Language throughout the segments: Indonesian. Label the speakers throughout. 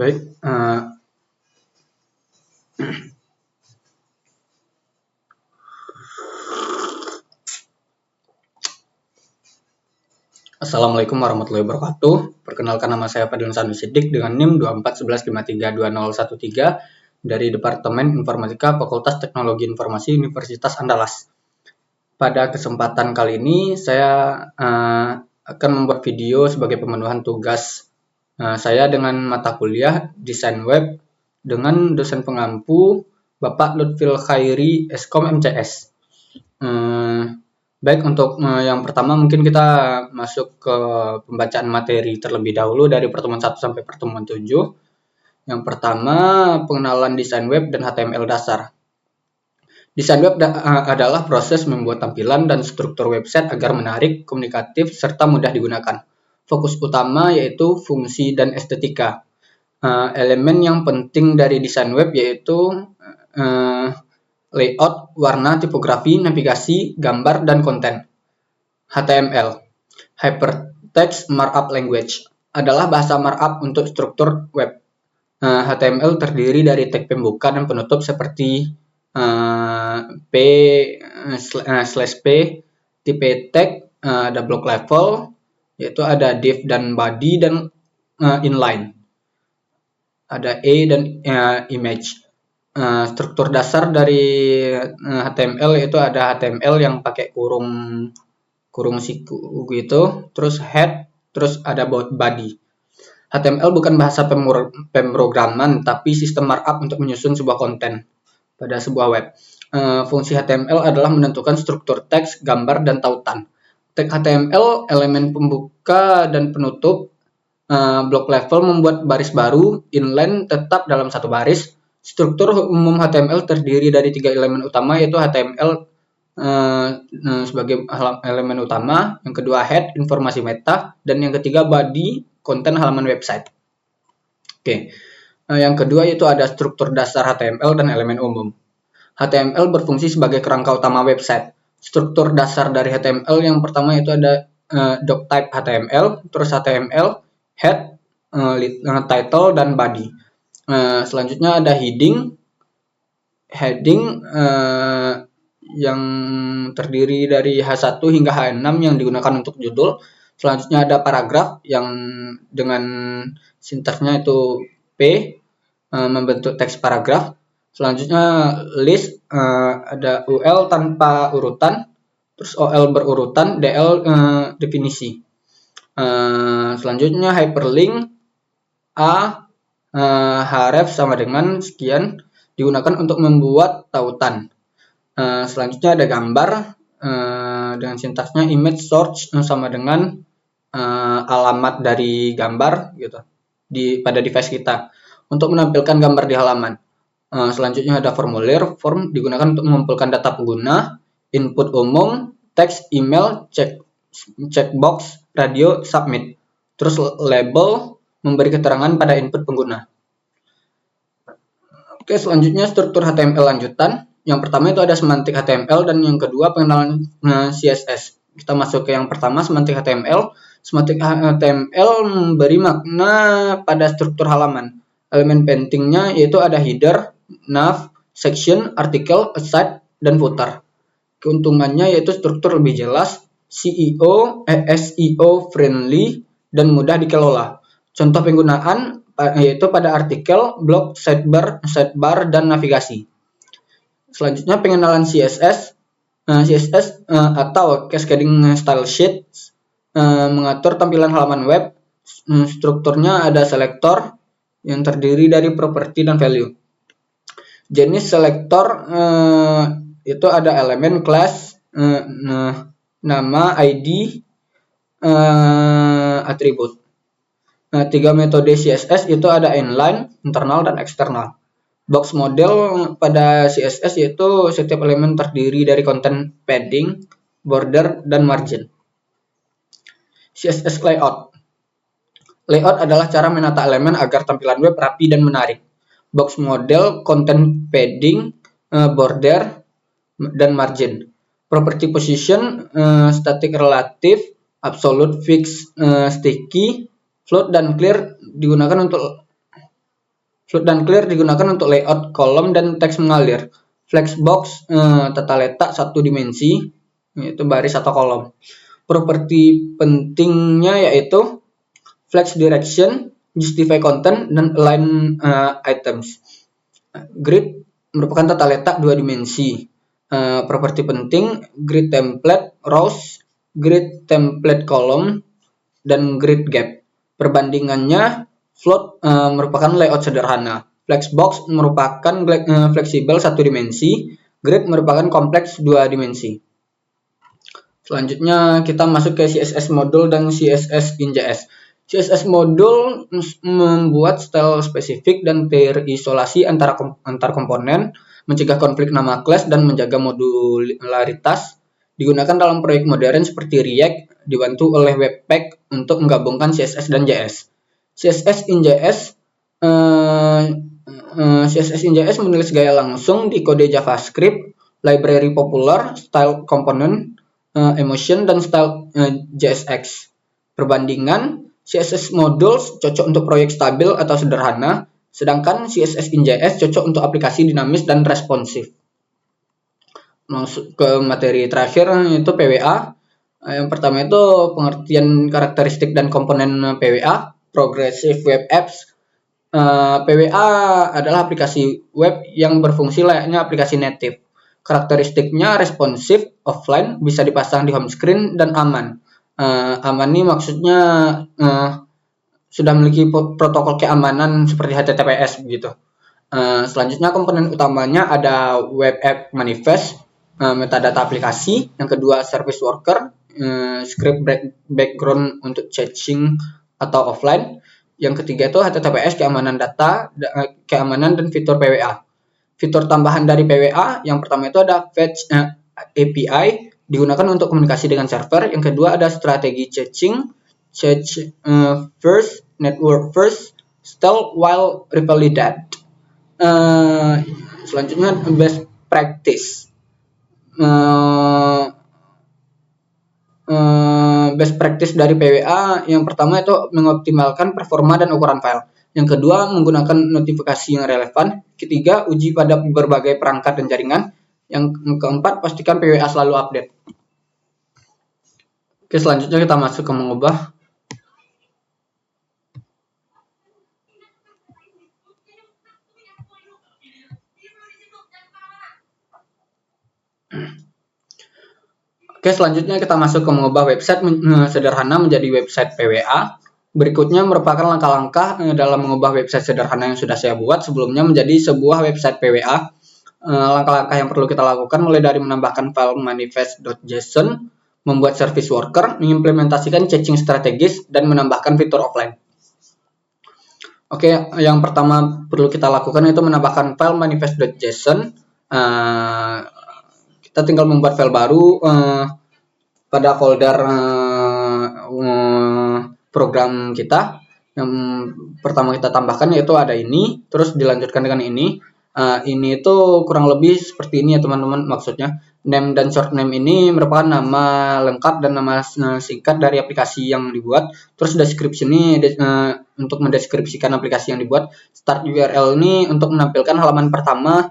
Speaker 1: Baik, Assalamualaikum warahmatullahi wabarakatuh. Perkenalkan, nama saya Fadil Sanu Siddiq dengan NIM 2411532013 dari Departemen Informatika Fakultas Teknologi Informasi Universitas Andalas. Pada kesempatan kali ini saya akan membuat video sebagai pemenuhan tugas saya dengan mata kuliah Desain Web dengan dosen pengampu Bapak Lutfil Khairi Eskom MCS. Baik, untuk yang pertama mungkin kita masuk ke pembacaan materi terlebih dahulu dari pertemuan 1 sampai pertemuan 7. Yang pertama, pengenalan desain web dan HTML dasar. Desain web adalah proses membuat tampilan dan struktur website agar menarik, komunikatif, serta mudah digunakan. Fokus utama yaitu fungsi dan estetika. Elemen yang penting dari desain web yaitu layout, warna, tipografi, navigasi, gambar, dan konten. HTML, Hypertext Markup Language, adalah bahasa markup untuk struktur web. HTML terdiri dari tag pembuka dan penutup seperti P/P, tipe tag, ada block level, yaitu ada div dan body, dan inline, ada dan image. Struktur dasar dari HTML itu ada HTML yang pakai kurung siku gitu, terus head, terus ada body. HTML bukan bahasa pemrograman, tapi sistem markup untuk menyusun sebuah konten pada sebuah web. Fungsi HTML adalah menentukan struktur teks, gambar, dan tautan. Tag HTML, elemen pembuka dan penutup. Block level membuat baris baru, inline tetap dalam satu baris. Struktur umum HTML terdiri dari 3 elemen utama, yaitu HTML sebagai elemen utama, yang kedua head, informasi meta, dan yang ketiga body, konten halaman website. Oke. Yang kedua yaitu ada struktur dasar HTML dan elemen umum. HTML berfungsi sebagai kerangka utama website. Struktur dasar dari HTML yang pertama itu ada doctype HTML, terus HTML, head, title, dan body. Selanjutnya ada heading yang terdiri dari H1 hingga H6 yang digunakan untuk judul. Selanjutnya ada paragraf yang dengan sintaksnya itu P, membentuk teks paragraf. Selanjutnya list, ada UL tanpa urutan, terus OL berurutan, DL definisi. Selanjutnya hyperlink, href sama dengan sekian, digunakan untuk membuat tautan. Selanjutnya ada gambar dengan sintaksnya image source sama dengan alamat dari gambar gitu pada device kita untuk menampilkan gambar di halaman. Selanjutnya ada formulir, form digunakan untuk mengumpulkan data pengguna, input umum, teks, email, checkbox, radio, submit. Terus label, memberi keterangan pada input pengguna. Oke, selanjutnya struktur HTML lanjutan. Yang pertama itu ada semantik HTML dan yang kedua pengenalan CSS. Kita masuk ke yang pertama, semantik HTML. Semantik HTML memberi makna pada struktur halaman. Elemen pentingnya yaitu ada header, nav, section, artikel, aside, dan footer. Keuntungannya yaitu struktur lebih jelas, SEO friendly, dan mudah dikelola. Contoh penggunaan yaitu pada artikel, blog, sidebar, dan navigasi. Selanjutnya pengenalan CSS. CSS atau Cascading Style Sheets mengatur tampilan halaman web. Strukturnya ada selektor yang terdiri dari properti dan value. Jenis selektor itu ada elemen, class, nama, ID, atribut. 3 metode CSS itu ada inline, internal, dan eksternal. Box model pada CSS yaitu setiap elemen terdiri dari konten padding, border, dan margin. CSS layout. Layout adalah cara menata elemen agar tampilan web rapi dan menarik. Box model, content padding, border, dan margin. Property position, static relative, absolute, fixed, sticky, float, dan clear digunakan untuk Float dan clear digunakan untuk layout kolom dan teks mengalir. Flexbox tata letak satu dimensi, yaitu baris atau kolom. Properti pentingnya yaitu flex direction, justify content, dan align items. Grid merupakan tata letak dua dimensi. Properti penting, grid template rows, grid template column, dan grid gap. Perbandingannya, float merupakan layout sederhana. Flexbox merupakan fleksibel satu dimensi. Grid merupakan kompleks dua dimensi. Selanjutnya kita masuk ke CSS module dan CSS in JS. CSS module membuat style spesifik dan terisolasi antar komponen, mencegah konflik nama kelas dan menjaga modularitas. Digunakan dalam proyek modern seperti React, dibantu oleh Webpack untuk menggabungkan CSS dan JS. CSS in JS menulis gaya langsung di kode JavaScript, library popular, style component, emotion, dan style JSX. Perbandingan, CSS modules cocok untuk proyek stabil atau sederhana, sedangkan CSS in JS cocok untuk aplikasi dinamis dan responsif. Masuk ke materi terakhir, yaitu PWA. Yang pertama itu pengertian karakteristik dan komponen PWA, Progressive Web Apps. PWA adalah aplikasi web yang berfungsi layaknya aplikasi native. Karakteristiknya responsif, offline, bisa dipasang di home screen, dan aman. Aman ini maksudnya sudah memiliki protokol keamanan seperti HTTPS begitu. Selanjutnya komponen utamanya ada web app manifest, metadata aplikasi, yang kedua service worker, script background untuk caching atau offline, yang ketiga itu HTTPS, keamanan data, keamanan, dan fitur PWA. Fitur tambahan dari PWA yang pertama itu ada Fetch API, digunakan untuk komunikasi dengan server. Yang kedua ada strategi caching, first, network first, style while revalidate. Selanjutnya best practice. Best practice dari PWA yang pertama itu mengoptimalkan performa dan ukuran file. Yang kedua, menggunakan notifikasi yang relevan. Ketiga, uji pada berbagai perangkat dan jaringan. Yang keempat, pastikan PWA selalu update. Oke, selanjutnya kita masuk ke mengubah. Oke, selanjutnya kita masuk ke mengubah website sederhana menjadi website PWA. Berikutnya merupakan langkah-langkah dalam mengubah website sederhana yang sudah saya buat sebelumnya menjadi sebuah website PWA. Langkah-langkah yang perlu kita lakukan mulai dari menambahkan file manifest.json, membuat service worker, mengimplementasikan caching strategis, dan menambahkan fitur offline. Oke, yang pertama perlu kita lakukan itu menambahkan file manifest.json. Kita tinggal membuat file baru pada folder program kita. Yang pertama kita tambahkan yaitu ada ini, terus dilanjutkan dengan ini. Ini itu kurang lebih seperti ini ya teman-teman, maksudnya name dan short name ini merupakan nama lengkap dan nama singkat dari aplikasi yang dibuat. Terus description ini untuk mendeskripsikan aplikasi yang dibuat. Start URL ini untuk menampilkan halaman pertama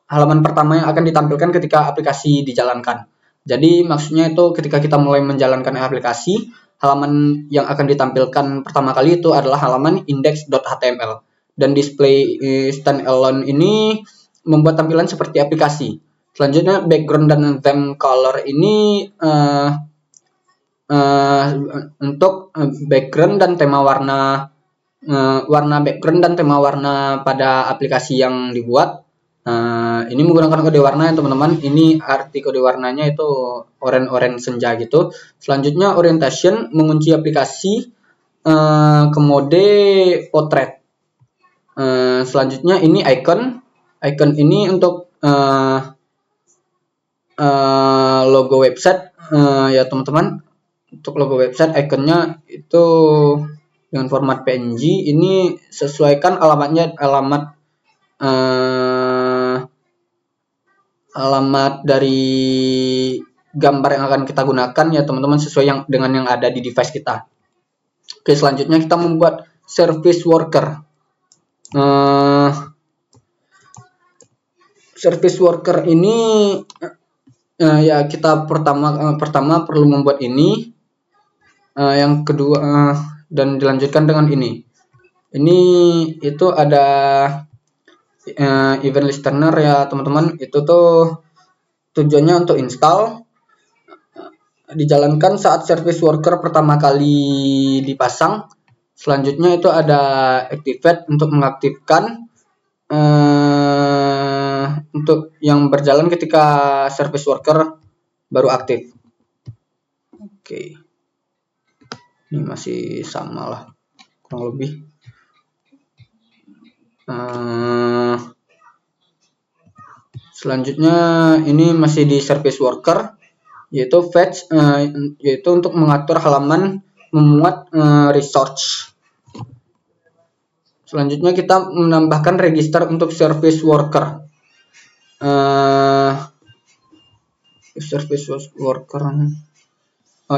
Speaker 1: halaman pertama yang akan ditampilkan ketika aplikasi dijalankan. Jadi maksudnya itu ketika kita mulai menjalankan aplikasi, halaman yang akan ditampilkan pertama kali itu adalah halaman index.html. Dan display standalone ini membuat tampilan seperti aplikasi. Selanjutnya background dan theme color ini untuk background dan tema warna background dan tema warna pada aplikasi yang dibuat. Ini menggunakan kode warna ya teman-teman. Ini arti kode warnanya itu orange senja gitu. Selanjutnya orientation, mengunci aplikasi ke mode portrait. Selanjutnya ini icon ini untuk logo website ya teman-teman. Untuk logo website iconnya itu dengan format PNG. Ini sesuaikan alamat dari gambar yang akan kita gunakan ya teman-teman, sesuai dengan yang ada di device kita. Oke, selanjutnya kita membuat service worker. Service worker ini ya kita pertama perlu membuat ini, yang kedua dan dilanjutkan dengan ini. Ini itu ada event listener ya teman-teman. Itu tuh tujuannya untuk install, dijalankan saat service worker pertama kali dipasang. Selanjutnya itu ada activate untuk mengaktifkan, untuk yang berjalan ketika service worker baru aktif. Oke, ini masih sama lah kurang lebih. Selanjutnya ini masih di service worker, yaitu fetch, yaitu untuk mengatur halaman memuat resource. Selanjutnya kita menambahkan register untuk service worker. Service worker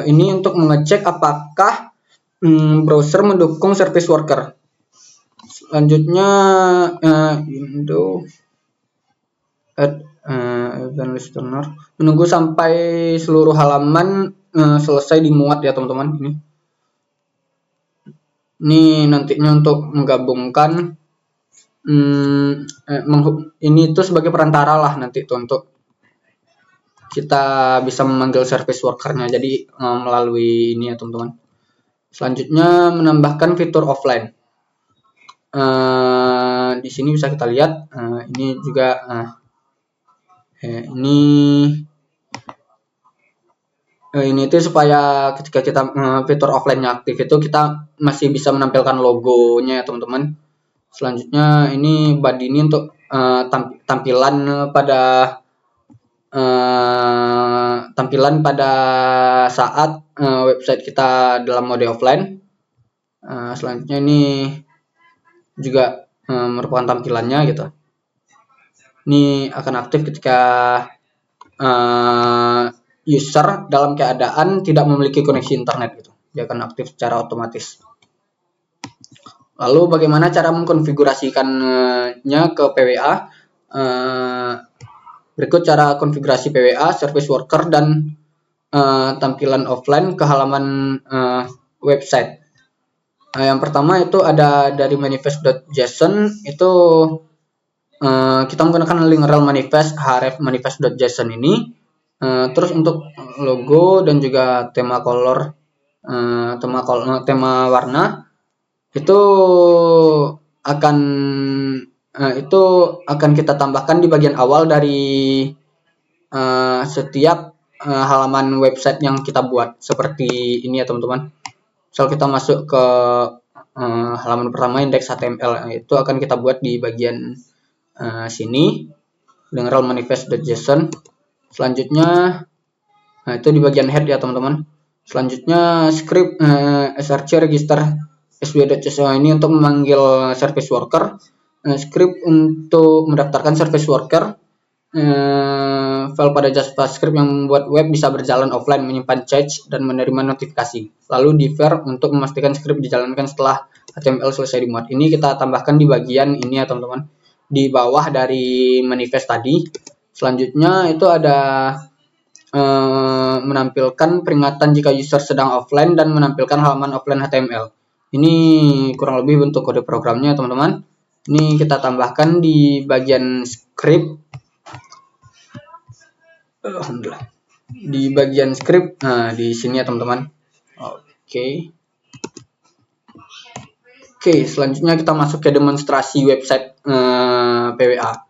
Speaker 1: ini untuk mengecek apakah browser mendukung service worker. Selanjutnya event listener, menunggu sampai seluruh halaman selesai dimuat ya teman-teman. Ini nantinya untuk menggabungkan, ini itu sebagai perantara lah nanti itu untuk kita bisa memanggil service workernya, jadi melalui ini ya teman-teman. Selanjutnya menambahkan fitur offline. Di sini bisa kita lihat, ini juga ini itu supaya ketika kita fitur offline-nya aktif itu kita masih bisa menampilkan logonya ya teman-teman. Selanjutnya ini body ini untuk tampilan pada saat website kita dalam mode offline. Selanjutnya ini juga merupakan tampilannya gitu. Ini akan aktif ketika user dalam keadaan tidak memiliki koneksi internet gitu. Dia akan aktif secara otomatis. Lalu bagaimana cara mengkonfigurasikannya ke PWA? Berikut cara konfigurasi PWA, service worker, dan tampilan offline ke halaman website. Yang pertama itu ada dari manifest.json. Itu kita menggunakan link rel manifest href manifest.json ini. Terus untuk logo dan juga tema color, tema warna itu akan kita tambahkan di bagian awal dari setiap halaman website yang kita buat, seperti ini ya teman-teman. Misal kita masuk ke halaman pertama index.html, itu akan kita buat di bagian sini dengan rel manifest.json. Selanjutnya itu di bagian head ya teman-teman. Selanjutnya script src register sw.json ini untuk memanggil service worker. Script untuk mendaftarkan service worker. File pada JavaScript yang membuat web bisa berjalan offline, menyimpan cache dan menerima notifikasi. Lalu defer untuk memastikan script dijalankan setelah HTML selesai dimuat. Ini kita tambahkan di bagian ini ya teman-teman, di bawah dari manifest tadi. Selanjutnya itu ada menampilkan peringatan jika user sedang offline dan menampilkan halaman offline HTML. Ini kurang lebih bentuk kode programnya teman-teman. Ini kita tambahkan di bagian script. Alhamdulillah. Di bagian script, di sini ya teman-teman. Oke, selanjutnya kita masuk ke demonstrasi website PWA.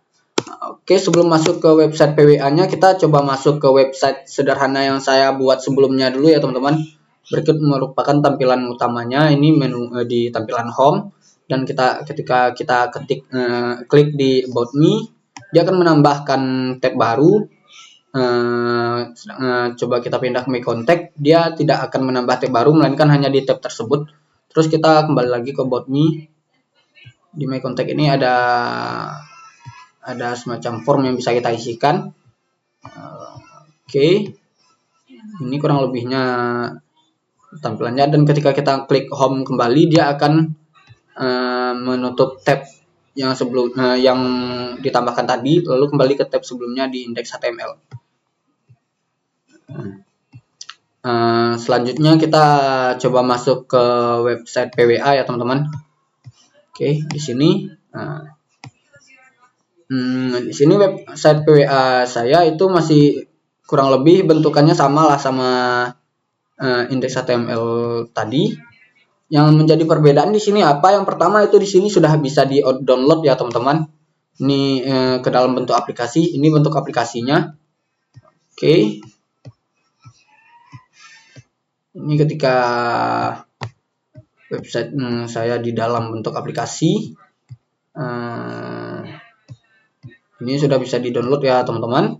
Speaker 1: Oke, sebelum masuk ke website PWA-nya, kita coba masuk ke website sederhana yang saya buat sebelumnya dulu ya teman-teman. Berikut merupakan tampilan utamanya. Ini menu di tampilan home, dan ketika kita klik di about me, dia akan menambahkan tab baru. Coba kita pindah ke my contact, dia tidak akan menambah tab baru, melainkan hanya di tab tersebut. Terus kita kembali lagi ke about me. Di my contact ini ada semacam form yang bisa kita isikan. Oke, ini kurang lebihnya tampilannya, dan ketika kita klik home kembali, dia akan menutup tab yang sebelum yang ditambahkan tadi, lalu kembali ke tab sebelumnya di indeks HTML. Selanjutnya kita coba masuk ke website PWA ya teman-teman. Oke, di sini. Di sini website PWA saya itu masih kurang lebih bentukannya sama lah sama indeks HTML tadi. Yang menjadi perbedaan di sini apa? Yang pertama itu di sini sudah bisa di download ya teman-teman. Ini ke dalam bentuk aplikasi. Ini bentuk aplikasinya. Oke. Ini ketika website saya di dalam bentuk aplikasi. Ini sudah bisa di download ya teman-teman.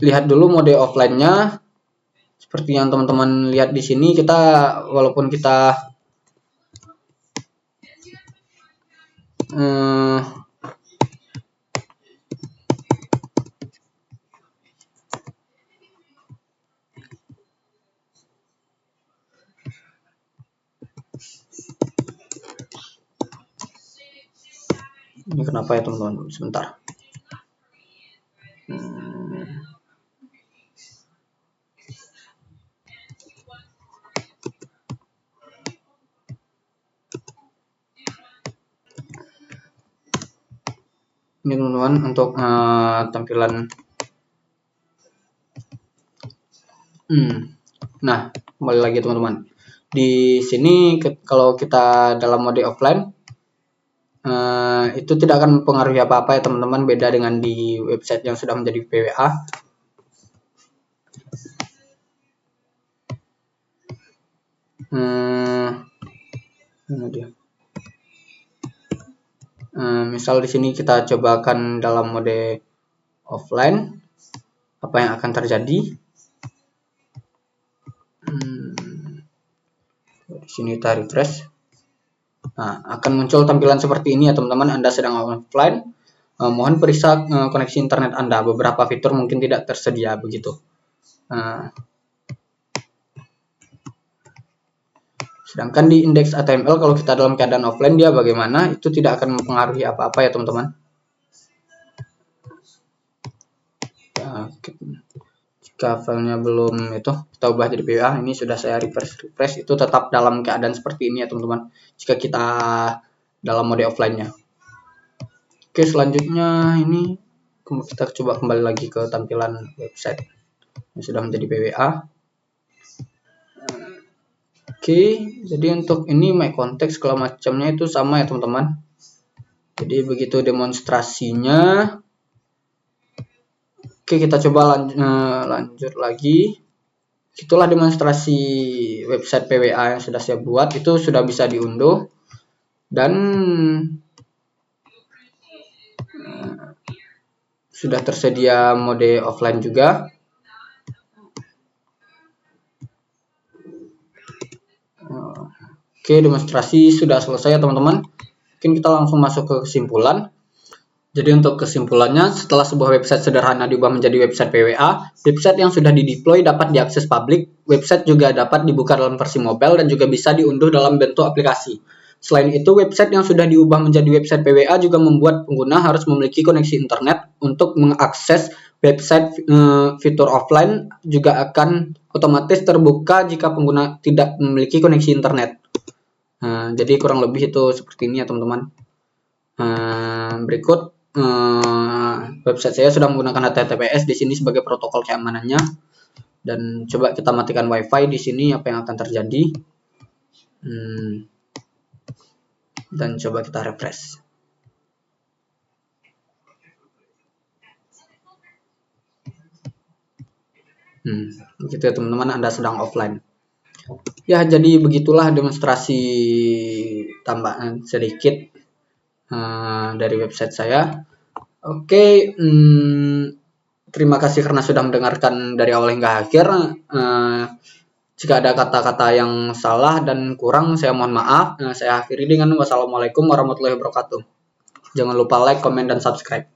Speaker 1: Lihat dulu mode offline-nya. Seperti yang teman-teman lihat di sini, kita walaupun kita ini kenapa ya teman-teman? Sebentar. Ini teman-teman untuk tampilan. Nah, kembali lagi teman-teman. Di sini kalau kita dalam mode offline itu tidak akan mempengaruhi apa-apa ya teman-teman, beda dengan di website yang sudah menjadi PWA. Ini dia. Misal di sini kita cobakan dalam mode offline, apa yang akan terjadi? Di sini kita refresh. Nah, akan muncul tampilan seperti ini ya teman-teman. Anda sedang offline. Mohon periksa koneksi internet Anda. Beberapa fitur mungkin tidak tersedia begitu. Sedangkan di indeks HTML kalau kita dalam keadaan offline dia bagaimana? Itu tidak akan mempengaruhi apa-apa ya teman-teman. Jika filenya belum itu kita ubah jadi PWA, ini sudah saya refresh, itu tetap dalam keadaan seperti ini ya teman-teman. Jika kita dalam mode offline-nya. Oke, selanjutnya ini kita coba kembali lagi ke tampilan website yang sudah menjadi PWA. Oke, jadi untuk ini my context segala macamnya itu sama ya teman-teman. Jadi begitu demonstrasinya. Oke, kita coba lanjut lagi. Itulah demonstrasi website PWA yang sudah saya buat. Itu sudah bisa diunduh dan sudah tersedia mode offline juga. Oke, demonstrasi sudah selesai ya teman-teman. Mungkin kita langsung masuk ke kesimpulan. Jadi untuk kesimpulannya, setelah sebuah website sederhana diubah menjadi website PWA, website yang sudah dideploy dapat diakses publik, website juga dapat dibuka dalam versi mobile dan juga bisa diunduh dalam bentuk aplikasi. Selain itu, website yang sudah diubah menjadi website PWA juga membuat pengguna harus memiliki koneksi internet untuk mengakses website. Fitur offline juga akan otomatis terbuka jika pengguna tidak memiliki koneksi internet. Jadi kurang lebih itu seperti ini ya teman-teman. Berikut website saya sudah menggunakan HTTPS di sini sebagai protokol keamanannya. Dan coba kita matikan WiFi di sini, apa yang akan terjadi? Dan coba kita refresh. Begitu ya teman-teman, Anda sedang offline. Ya, jadi begitulah demonstrasi tambahan sedikit dari website saya. Oke, terima kasih karena sudah mendengarkan dari awal hingga akhir. Jika ada kata-kata yang salah dan kurang, saya mohon maaf. Saya akhiri dengan wassalamualaikum warahmatullahi wabarakatuh. Jangan lupa like, komen, dan subscribe.